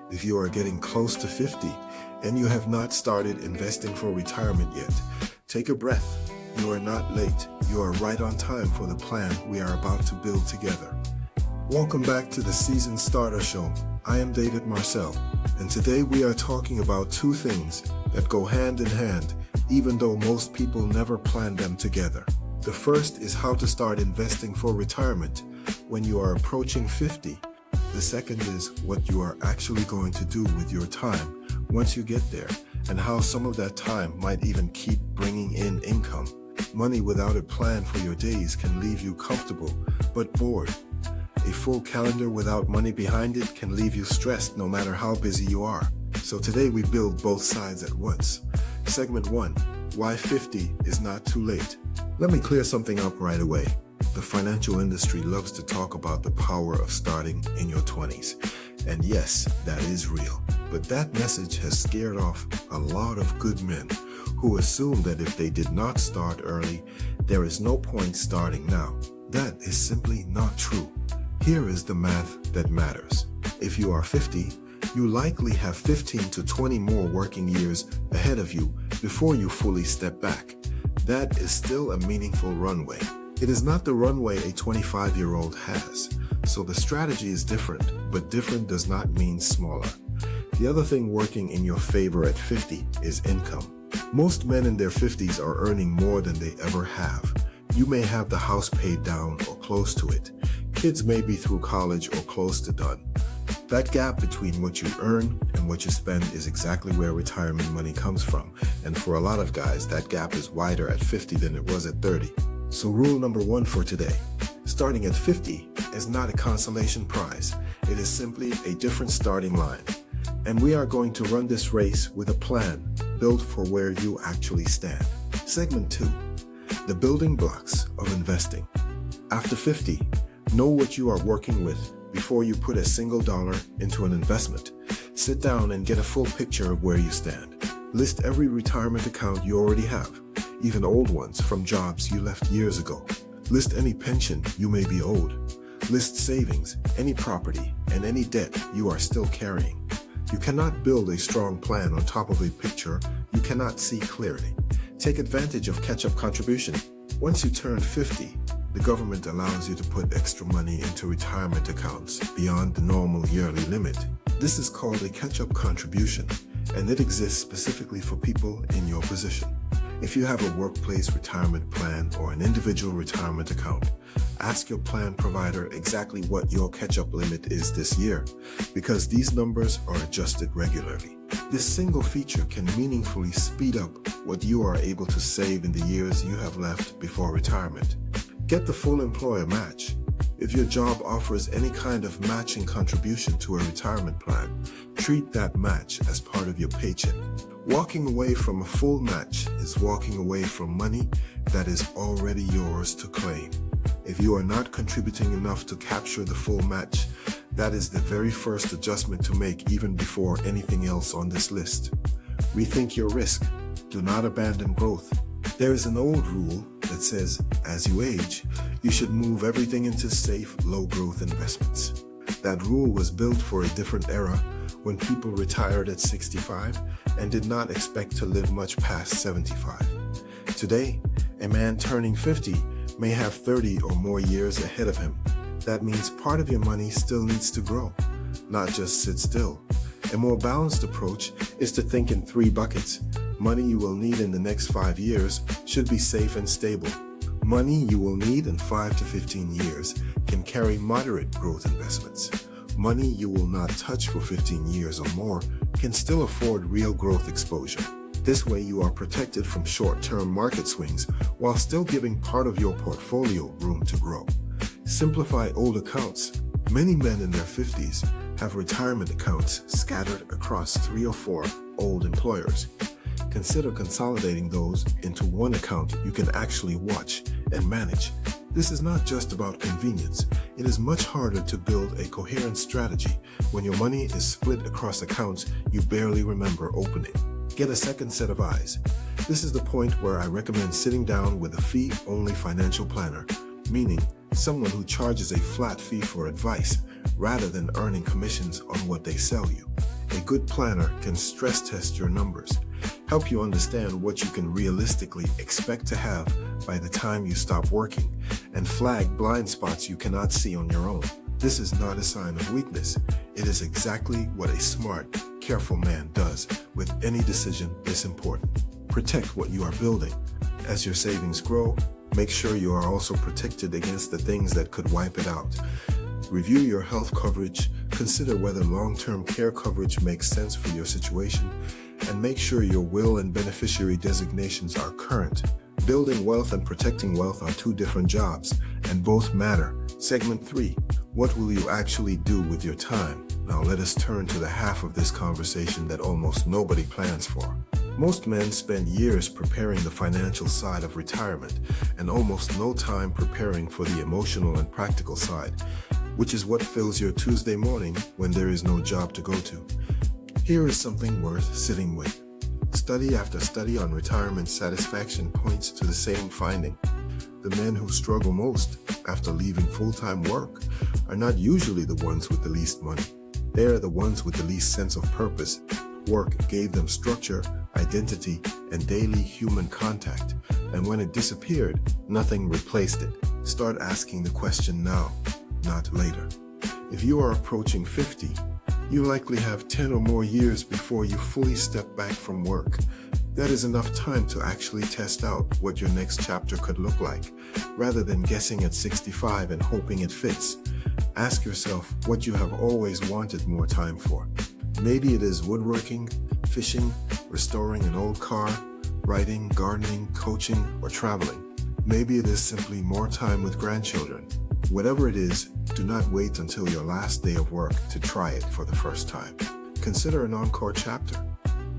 If you are getting close to 50 and you have not started investing for retirement yet, take a breath. You are not late. You are right on time for the plan we are about to build together. Welcome back to the Season Starter Show. I am David Marcel, and today we are talking about two things that go hand in hand, even though most people never plan them together. The first is how to start investing for retirement when you are approaching 50. The second is what you are actually going to do with your time once you get there, and how some of that time might even keep bringing in income. Money without a plan for your days can leave you comfortable but bored. A full calendar without money behind it can leave you stressed no matter how busy you are. So today we build both sides at once. Segment 1. Why 50 is not too late. Let me clear something up right away. The financial industry loves to talk about the power of starting in your 20s. And yes, that is real. But that message has scared off a lot of good men who assume that if they did not start early, there is no point starting now. That is simply not true. Here is the math that matters. If you are 50, you likely have 15 to 20 more working years ahead of you before you fully step back. That is still a meaningful runway. It is not the runway a 25-year-old has, so the strategy is different, but different does not mean smaller. The other thing working in your favor at 50 is income. Most men in their 50s are earning more than they ever have. You may have the house paid down or close to it. Kids may be through college or close to done. That gap between what you earn and what you spend is exactly where retirement money comes from. And for a lot of guys, that gap is wider at 50 than it was at 30. So rule number 1 for today. Starting at 50 is not a consolation prize. It is simply a different starting line. And we are going to run this race with a plan built for where you actually stand. Segment 2. The building blocks of investing. After 50, know what you are working with before you put a single dollar into an investment. Sit down and get a full picture of where you stand. List every retirement account you already have, even old ones from jobs you left years ago. List any pension you may be owed. List savings, any property, and any debt you are still carrying. You cannot build a strong plan on top of a picture you cannot see clearly. Take advantage of catch-up contribution. Once you turn 50, the government allows you to put extra money into retirement accounts beyond the normal yearly limit. This is called a catch-up contribution, and it exists specifically for people in your position. If you have a workplace retirement plan or an individual retirement account, ask your plan provider exactly what your catch-up limit is this year, because these numbers are adjusted regularly. This single feature can meaningfully speed up what you are able to save in the years you have left before retirement. Get the full employer match. If your job offers any kind of matching contribution to a retirement plan, treat that match as part of your paycheck. Walking away from a full match is walking away from money that is already yours to claim. If you are not contributing enough to capture the full match, that is the very first adjustment to make even before anything else on this list. Rethink your risk. Do not abandon growth. There is an old rule that says, as you age, you should move everything into safe, low-growth investments. That rule was built for a different era when people retired at 65 and did not expect to live much past 75. Today, a man turning 50 may have 30 or more years ahead of him. That means part of your money still needs to grow, not just sit still. A more balanced approach is to think in 3 buckets. Money you will need in the next 5 years should be safe and stable. Money you will need in 5 to 15 years can carry moderate growth investments. Money you will not touch for 15 years or more can still afford real growth exposure. This way you are protected from short-term market swings while still giving part of your portfolio room to grow. Simplify old accounts. Many men in their 50s have retirement accounts scattered across 3 or 4 old employers. Consider consolidating those into one account you can actually watch and manage. This is not just about convenience. It is much harder to build a coherent strategy when your money is split across accounts you barely remember opening. Get a second set of eyes. This is the point where I recommend sitting down with a fee-only financial planner, meaning someone who charges a flat fee for advice rather than earning commissions on what they sell you. A good planner can stress test your numbers, help you understand what you can realistically expect to have by the time you stop working, and flag blind spots you cannot see on your own. This is not a sign of weakness. It is exactly what a smart, careful man does with any decision this important. Protect what you are building. As your savings grow, make sure you are also protected against the things that could wipe it out. Review your health coverage, consider whether long-term care coverage makes sense for your situation, and make sure your will and beneficiary designations are current. Building wealth and protecting wealth are two different jobs, and both matter. Segment 3. What will you actually do with your time? Now let us turn to the half of this conversation that almost nobody plans for. Most men spend years preparing the financial side of retirement and almost no time preparing for the emotional and practical side, which is what fills your Tuesday morning when there is no job to go to. Here is something worth sitting with. Study after study on retirement satisfaction points to the same finding. The men who struggle most after leaving full-time work are not usually the ones with the least money. They are the ones with the least sense of purpose. Work gave them structure, identity, and daily human contact, and when it disappeared, nothing replaced it. Start asking the question now, not later. If you are approaching 50, you likely have 10 or more years before you fully step back from work. That is enough time to actually test out what your next chapter could look like, rather than guessing at 65 and hoping it fits. Ask yourself what you have always wanted more time for. Maybe it is woodworking, fishing, restoring an old car, writing, gardening, coaching, or traveling. Maybe it is simply more time with grandchildren. Whatever it is, do not wait until your last day of work to try it for the first time. Consider an encore chapter,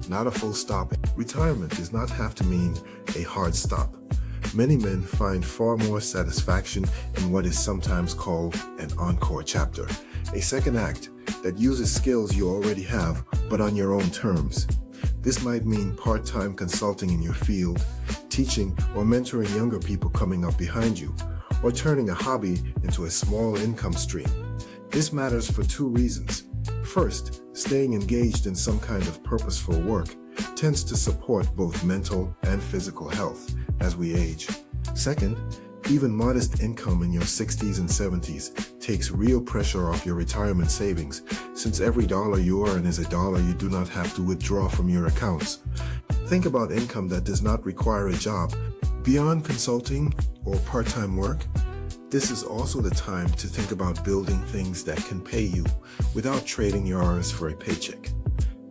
not a full stop. Retirement does not have to mean a hard stop. Many men find far more satisfaction in what is sometimes called an encore chapter, a second act that uses skills you already have, but on your own terms. This might mean part-time consulting in your field, teaching or mentoring younger people coming up behind you, or turning a hobby into a small income stream. This matters for two reasons. First, staying engaged in some kind of purposeful work tends to support both mental and physical health as we age. Second, even modest income in your 60s and 70s takes real pressure off your retirement savings, since every dollar you earn is a dollar you do not have to withdraw from your accounts. Think about income that does not require a job. Beyond consulting or part-time work, this is also the time to think about building things that can pay you without trading your hours for a paycheck.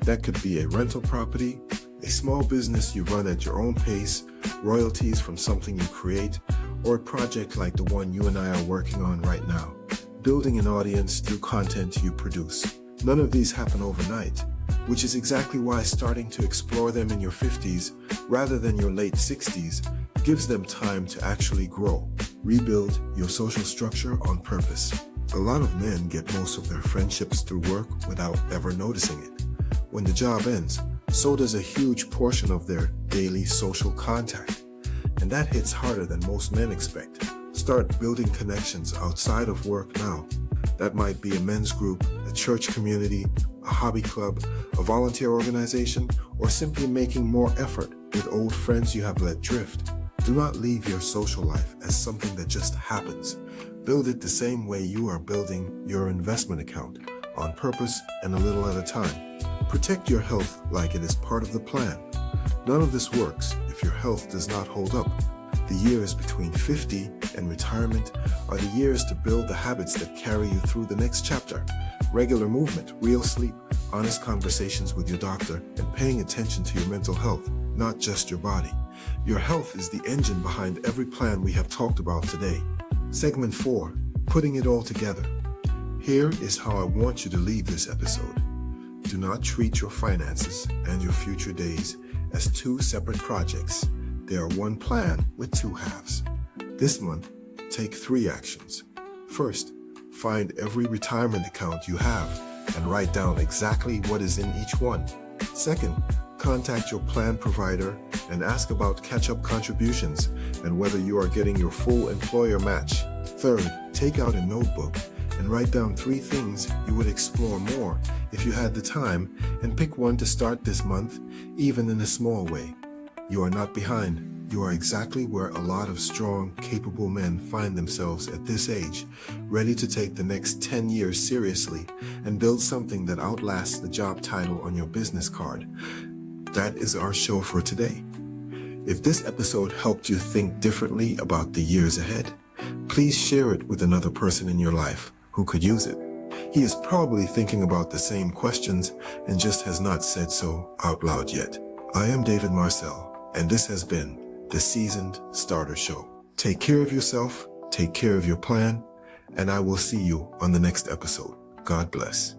That could be a rental property, a small business you run at your own pace, royalties from something you create, or a project like the one you and I are working on right now, building an audience through content you produce. None of these happen overnight, which is exactly why starting to explore them in your 50s rather than your late 60s gives them time to actually grow. Rebuild your social structure on purpose. A lot of men get most of their friendships through work without ever noticing it. When the job ends, so does a huge portion of their daily social contact. And that hits harder than most men expect. Start building connections outside of work now. That might be a men's group, a church community, a hobby club, a volunteer organization, or simply making more effort with old friends you have let drift. Do not leave your social life as something that just happens. Build it the same way you are building your investment account, on purpose and a little at a time. Protect your health like it is part of the plan. None of this works if your health does not hold up. The years between 50 and retirement are the years to build the habits that carry you through the next chapter. Regular movement, real sleep, honest conversations with your doctor, and paying attention to your mental health, not just your body. Your health is the engine behind every plan we have talked about today. Segment 4, putting it all together. Here is how I want you to leave this episode. Do not treat your finances and your future days as two separate projects. They are one plan with two halves. This month, take 3 actions. First, find every retirement account you have and write down exactly what is in each one. Second, contact your plan provider and ask about catch-up contributions and whether you are getting your full employer match. Third, take out a notebook and write down 3 things you would explore more if you had the time, and pick one to start this month, even in a small way. You are not behind. You are exactly where a lot of strong, capable men find themselves at this age, ready to take the next 10 years seriously and build something that outlasts the job title on your business card. That is our show for today. If this episode helped you think differently about the years ahead, please share it with another person in your life who could use it. He is probably thinking about the same questions and just has not said so out loud yet. I am David Marcel, and this has been the Seasoned Starter Show. Take care of yourself, take care of your plan, and I will see you on the next episode. God bless.